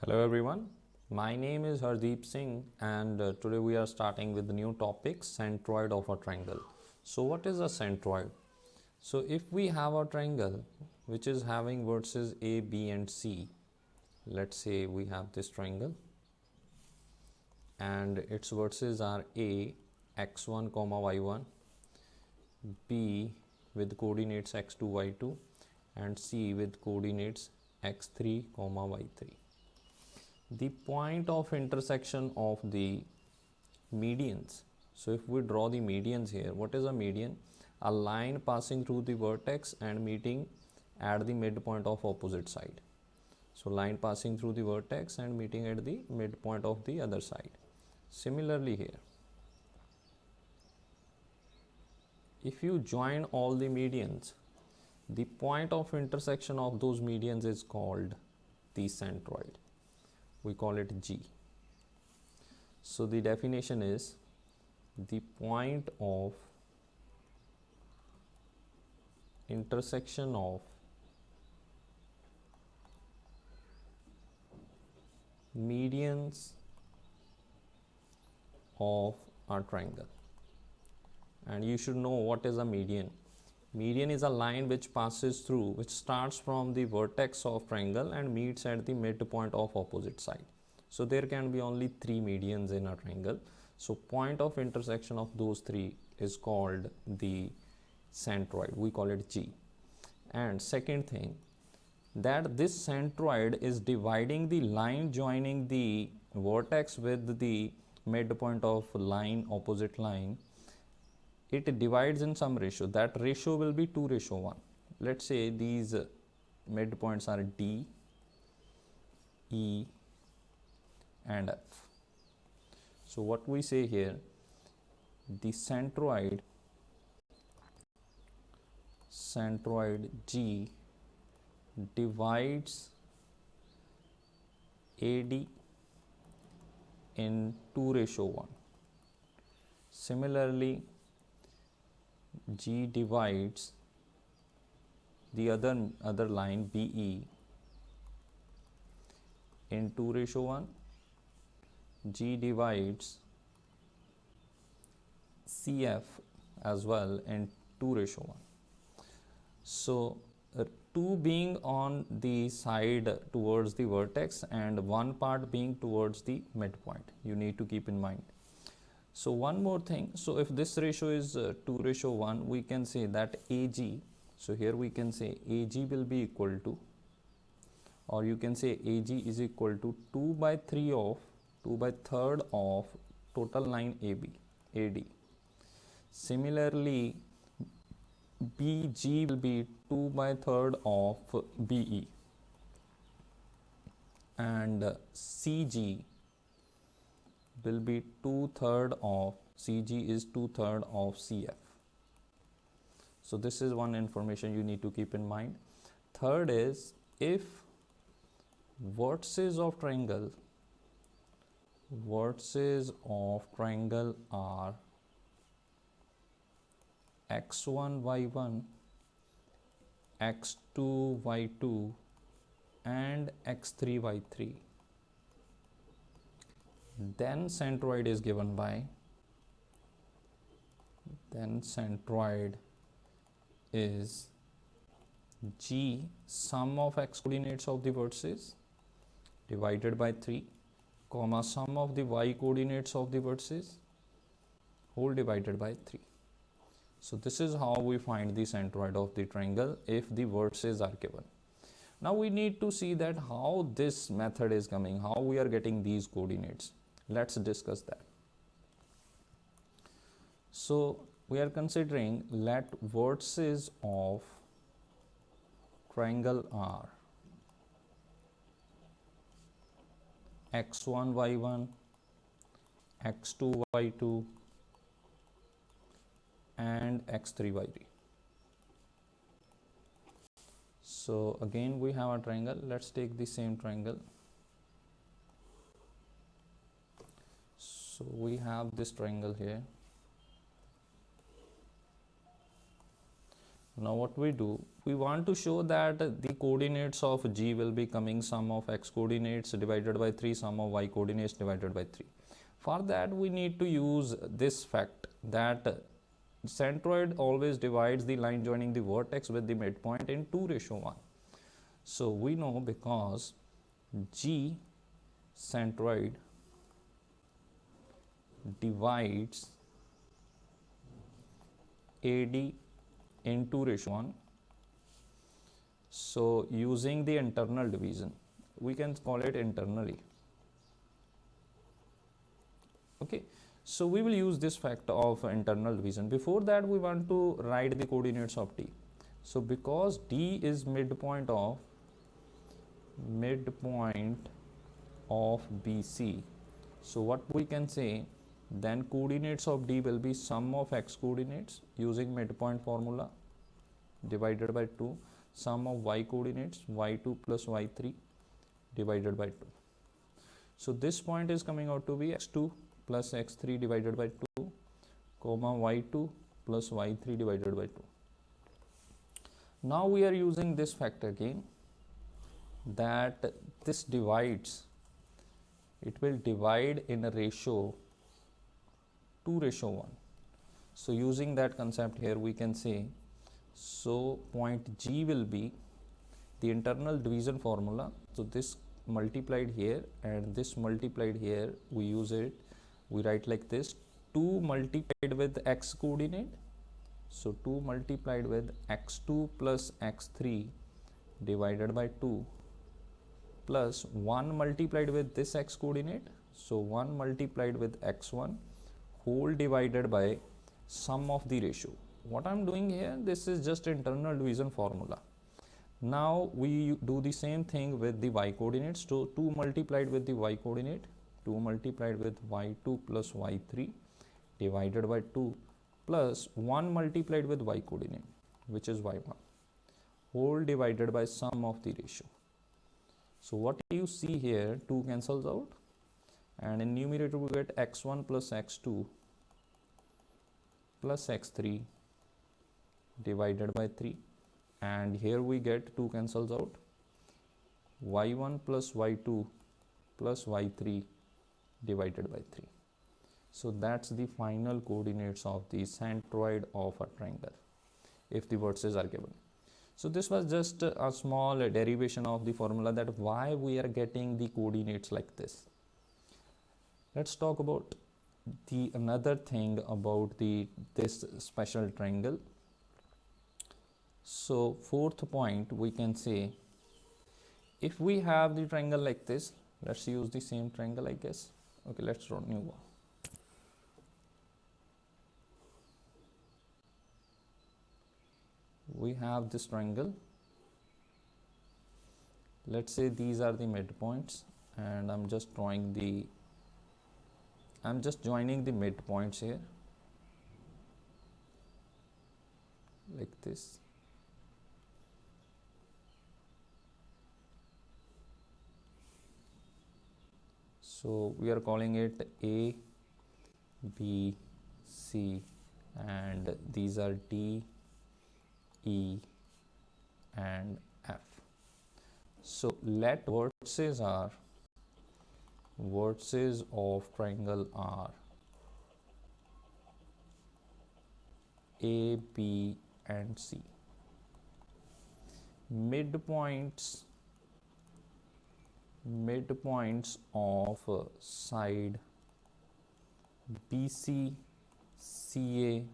Hello everyone, my name is Hardeep Singh and today we are starting with the new topic centroid of a triangle. So what is a centroid? So if we have a triangle which is having vertices A, B and C, let's say we have this triangle and its vertices are A, x1, y1, B with coordinates x2, y2 and C with coordinates x3, y3. The point of intersection of the medians. So if we draw the medians here, what is a median? A line passing through the vertex and meeting at the midpoint of opposite side. So line passing through the vertex and meeting at the midpoint of the other side. Similarly here, if you join all the medians, the point of intersection of those medians is called the centroid. We call it G. So the definition is the point of intersection of medians of a triangle. And you should know what is a median. Median is a line which passes through, which starts from the vertex of triangle and meets at the midpoint of opposite side. So there can be only three medians in a triangle. So point of intersection of those three is called the centroid. We call it G. And second thing, that this centroid is dividing the line joining the vertex with the midpoint of line, opposite line. It divides in some ratio. That ratio will be 2:1. Let's say these midpoints are D, E and F. So what we say here, the centroid G divides AD in 2:1. Similarly, G divides the other line BE in 2:1. G divides CF as well in 2:1. So 2 being on the side towards the vertex and one part being towards the midpoint. You need to keep in mind. So one more thing, so if this ratio is 2:1, we can say that AG, so here we can say AG will be equal to, or you can say AG is equal to 2/3 of total line AD. Similarly, BG will be 2/3 of BE and CG will be 2/3 of CG is 2/3 of CF. So this is one information you need to keep in mind. Third is, if vertices of triangle are x1 y1, x2 y2 and x3 y3, then centroid is given by, then centroid is G sum of x coordinates of the vertices divided by 3, comma sum of the y coordinates of the vertices whole divided by 3. So this is how we find the centroid of the triangle if the vertices are given. Now we need to see that how this method is coming, how we are getting these coordinates. Let's discuss that. So we are considering, let vertices of triangle are x1 y1, x2 y2 and x3 y3. So again we have a triangle. Let's take the same triangle. So we have this triangle here. Now what we do, we want to show that the coordinates of G will be coming sum of x coordinates divided by 3, sum of y coordinates divided by 3. For that we need to use this fact that centroid always divides the line joining the vertex with the midpoint in 2:1. So we know because G centroid divides AD in 2:1. So using the internal division, we can call it internally. Okay, so we will use this fact of internal division. Before that, we want to write the coordinates of D. So because D is midpoint of BC, so what we can say, then coordinates of D will be sum of x coordinates using midpoint formula divided by 2, sum of y coordinates y2 plus y3 divided by 2. So this point is coming out to be x2 plus x3 divided by 2, comma y2 plus y3 divided by 2. Now we are using this fact again, that this divides, it will divide in a ratio 2:1. So using that concept here, we can say, so point G will be the internal division formula. So this multiplied here and this multiplied here, we use it, we write like this, 2 multiplied with x coordinate, so 2 multiplied with x2 plus x3 divided by 2 plus 1 multiplied with this x coordinate, so 1 multiplied with x1 whole divided by sum of the ratio. What I'm doing here, this is just internal division formula. Now we do the same thing with the y coordinates. So 2 multiplied with the y coordinate, 2 multiplied with y2 plus y3 divided by 2 plus 1 multiplied with y coordinate, which is y1, whole divided by sum of the ratio. So what you see here, 2 cancels out, and in numerator we get x1 plus x2 plus x3 divided by 3, and here we get 2 cancels out, y1 plus y2 plus y3 divided by 3. So that's the final coordinates of the centroid of a triangle if the vertices are given. So this was just a small derivation of the formula, that why we are getting the coordinates like this. Let's talk about the another thing about this special triangle. So fourth point, we can say, if we have the triangle like this, let's use the same triangle, I guess. Okay, let's draw new one. We have this triangle. Let's say these are the midpoints, and I'm just joining the midpoints here like this. So we are calling it A, B, C, and these are D, E, and F. So let vertices of triangle are A, B, and C. Midpoints of side BC, CA,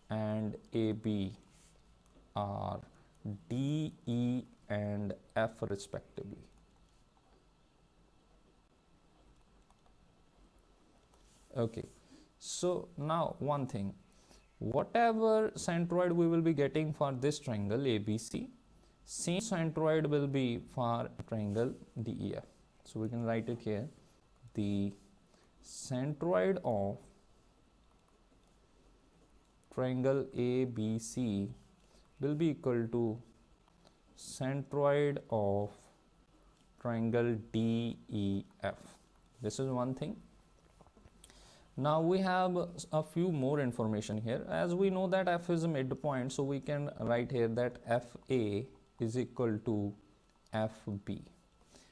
and AB are D, E, and F respectively. Okay, so now one thing, whatever centroid we will be getting for this triangle ABC, same centroid will be for triangle DEF. So we can write it here, the centroid of triangle ABC will be equal to centroid of triangle DEF. This is one thing. Now we have a few more information here. As we know that f is a midpoint, so we can write here that fa is equal to fb,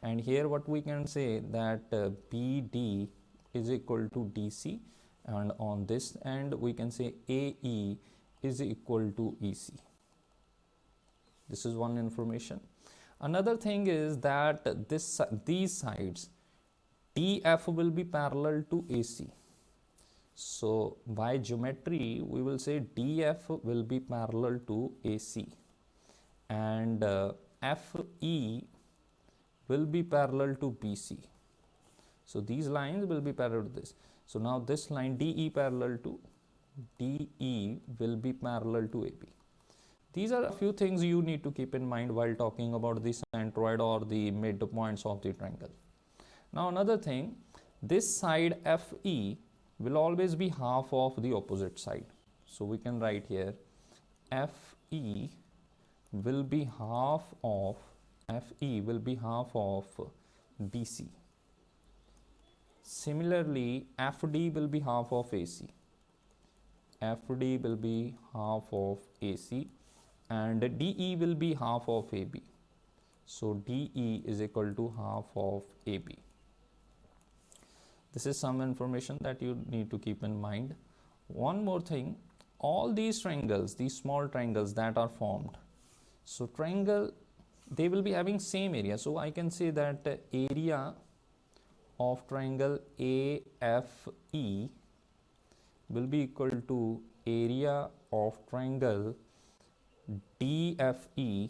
and here what we can say that bd is equal to dc, and on this end we can say ae is equal to ec. This is one information. Another thing is that these sides df will be parallel to ac. So by geometry we will say df will be parallel to ac, and fe will be parallel to bc. So these lines will be parallel to this. So now this line de parallel to de will be parallel to ab. These are a few things you need to keep in mind while talking about the centroid or the midpoints of the triangle. Now another thing, this side fe will always be half of the opposite side. So we can write here fe will be half of bc. Similarly, fd will be half of ac. fd will be half of ac, and de will be half of ab. So de is equal to half of ab. This is some information that you need to keep in mind. One more thing, all these triangles, these small triangles that are formed, so triangle, they will be having same area. So I can say that area of triangle AFE will be equal to area of triangle DFE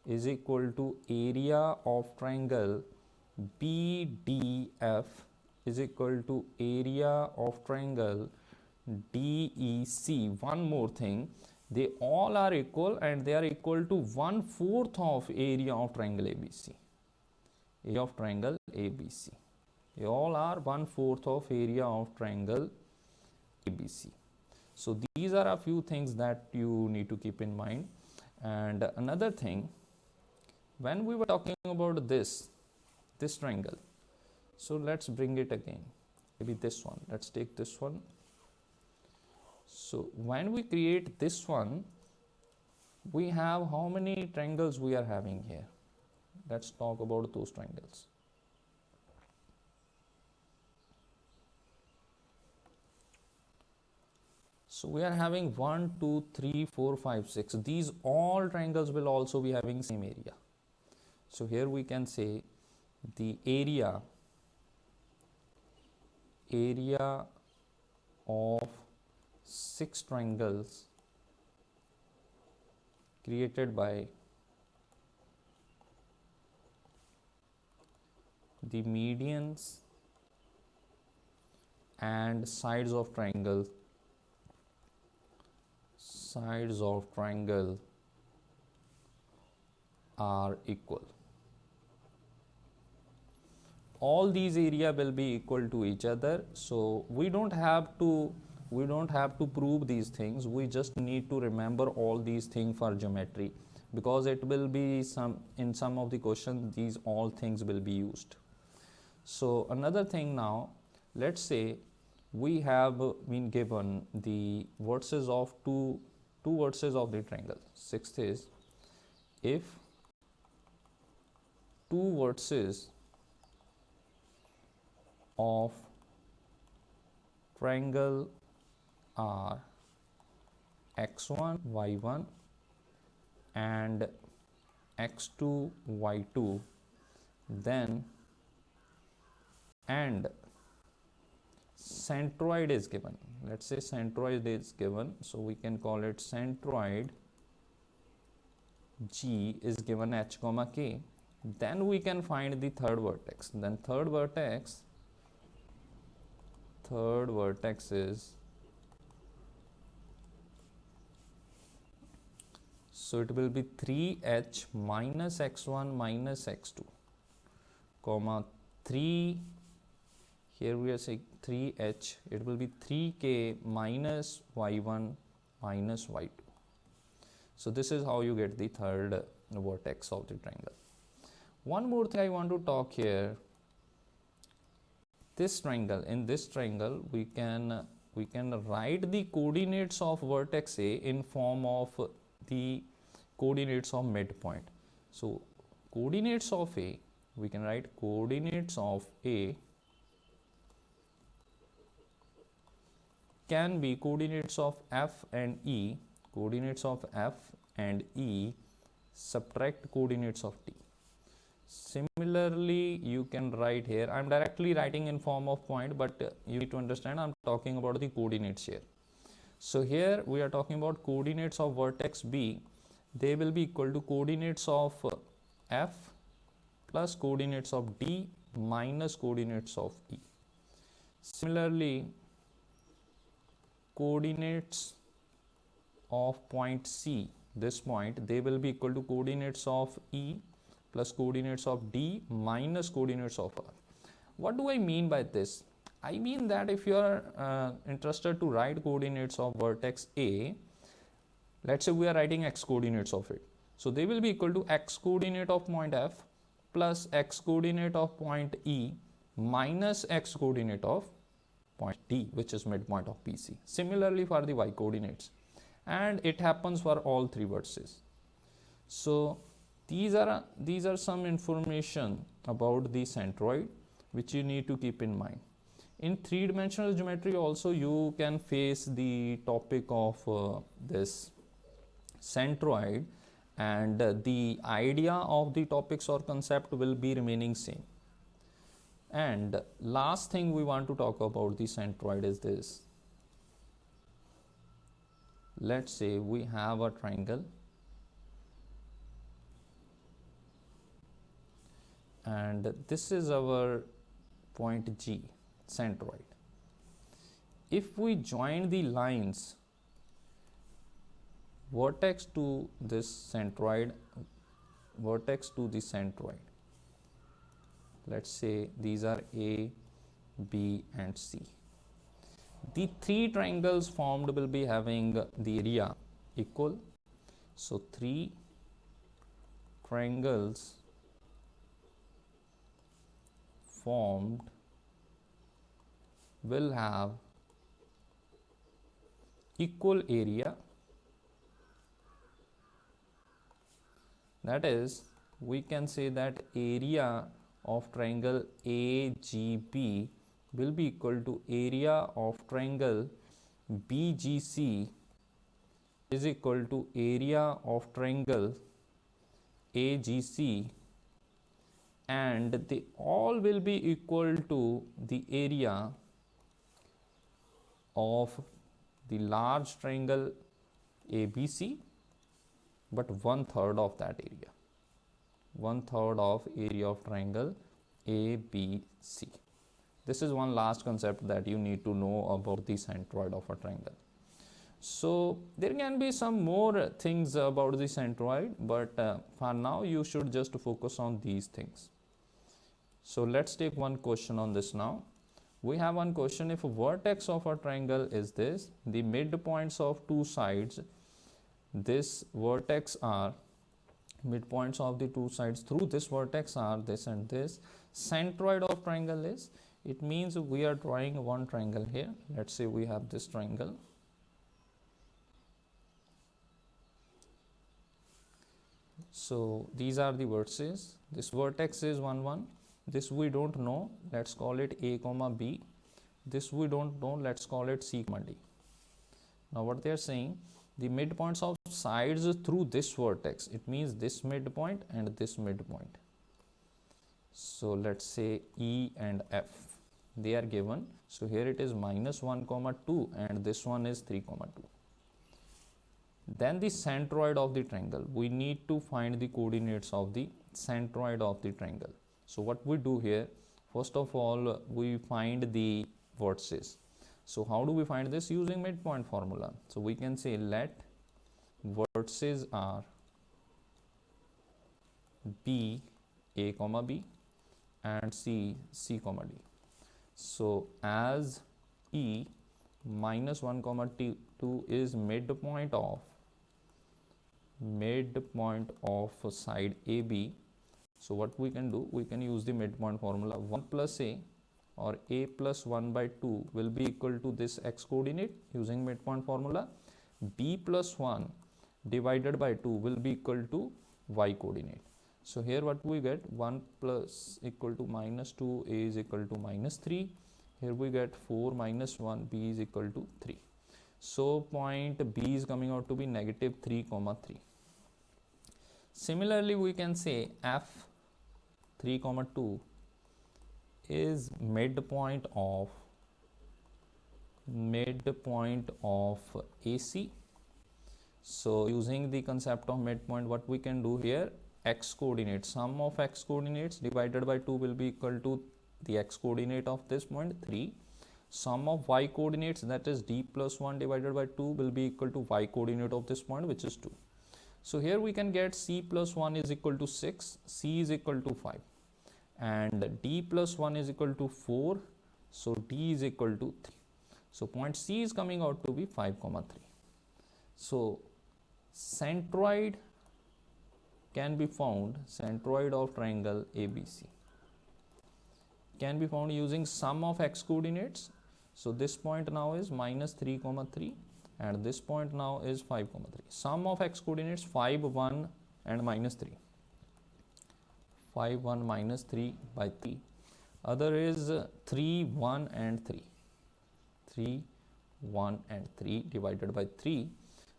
is equal to area of triangle BDF is equal to area of triangle DEC. One more thing, they all are equal, and they are equal to 1/4 of area of triangle ABC. Area of triangle ABC. They all are 1/4 of area of triangle ABC. So these are a few things that you need to keep in mind. And another thing, when we were talking about this triangle, so let's bring it again, maybe this one, let's take this one. So when we create this one, we have how many triangles we are having here? Let's talk about those triangles. So we are having 1, 2, 3, 4, 5, 6. These all triangles will also be having same area. So here we can say the area of 6 triangles created by the medians and sides of triangle are equal. All these area will be equal to each other. So we don't have to prove these things. We just need to remember all these things for geometry, because it will be in some of the questions these all things will be used. So another thing, now let's say we have been given the vertices of two vertices of the triangle. Sixth is, if two vertices of triangle are x1 y1 and x2 y2, then and centroid is given. Let's say centroid is given, so we can call it centroid G is given h comma k. Then we can find the third vertex. Then third vertex is, so it will be 3h minus x1 minus x2 comma 3, here we are saying 3h, it will be 3k minus y1 minus y2. So this is how you get the third vertex of the triangle. One more thing I want to talk here, this triangle, in this triangle we can write the coordinates of vertex A in form of the coordinates of midpoint. So coordinates of A, we can write coordinates of A can be coordinates of F and E, coordinates of F and E subtract coordinates of T. Similarly, you can write here, I'm directly writing in form of point, but you need to understand I'm talking about the coordinates here. So here we are talking about coordinates of vertex B, they will be equal to coordinates of F plus coordinates of D minus coordinates of E. Similarly, coordinates of point C, this point, they will be equal to coordinates of E plus coordinates of D minus coordinates of R. What do I mean by this? I mean that if you are interested to write coordinates of vertex A, let's say we are writing x coordinates of it. So they will be equal to x coordinate of point F plus x coordinate of point E minus x coordinate of point D, which is midpoint of PC. Similarly for the y coordinates, and it happens for all three vertices. So these are some information about the centroid which you need to keep in mind. In three-dimensional geometry also you can face the topic of this centroid, and the idea of the topics or concept will be remaining same. And last thing we want to talk about the centroid is this. Let's say we have a triangle and this is our point G, centroid. If we join the lines vertex to this centroid, vertex to the centroid, let's say these are A, B and C. The three triangles formed will be having the area equal. So three triangles formed will have equal area. That is, we can say that area of triangle AGB will be equal to area of triangle BGC is equal to area of triangle AGC, and they all will be equal to the area of the large triangle ABC, but 1/3 of that area, 1/3 of area of triangle ABC. This is one last concept that you need to know about the centroid of a triangle. So there can be some more things about the centroid, but for now you should just focus on these things. So let's take one question on this now. We have one question: if a vertex of a triangle is this, the midpoints of two sides, this vertex are midpoints of the two sides through this vertex are this and this, centroid of triangle is, it means we are drawing one triangle here. Let's say we have this triangle. So these are the vertices. This vertex is 1 1. This we don't know, let's call it A comma B. This we don't know, let's call it C comma D. Now what they are saying, the midpoints of sides through this vertex, it means this midpoint and this midpoint. So let's say E and F, they are given. So here it is -1 comma 2 and this one is 3 comma 2. Then the centroid of the triangle, we need to find the coordinates of the centroid of the triangle. So what we do here, first of all we find the vertices. So how do we find this? Using midpoint formula. So we can say let vertices are B A comma B and C comma D. So as E -1 comma 2 is midpoint of side AB. So what we can do, we can use the midpoint formula, 1 plus A or a plus 1 by 2 will be equal to this x coordinate using midpoint formula. B plus 1 divided by 2 will be equal to y coordinate. So here what we get, 1 plus equal to minus 2, a is equal to minus 3. Here we get 4 minus 1, b is equal to 3. So point B is coming out to be negative 3 comma 3. Similarly, we can say f 3 comma 2 is midpoint of AC. So using the concept of midpoint, what we can do here, x coordinate, sum of x coordinates divided by 2 will be equal to the x coordinate of this point 3. Sum of y coordinates, that is d plus 1 divided by 2 will be equal to y coordinate of this point, which is 2. So here we can get c plus 1 is equal to 6, c is equal to 5, and d plus 1 is equal to 4, so d is equal to 3. So point C is coming out to be 5 comma 3. So centroid can be found, centroid of triangle ABC can be found using sum of x coordinates. So this point now is minus 3 comma 3, and this point now is 5 comma 3. Sum of x coordinates 5, 1 and minus 3. 5, 1 minus 3 by 3. Other is 3, 1 and 3. 3, 1 and 3 divided by 3.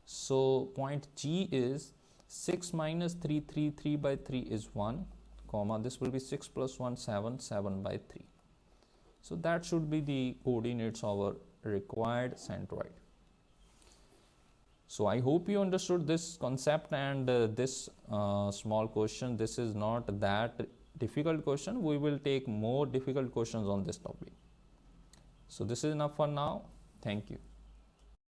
So point G is 6 minus 3, 3 by 3 is 1, comma, this will be 6 plus 1, 7, 7 by 3. So that should be the coordinates of our required centroid. So I hope you understood this concept and this small question. This is not that difficult question. We will take more difficult questions on this topic. So this is enough for now. Thank you.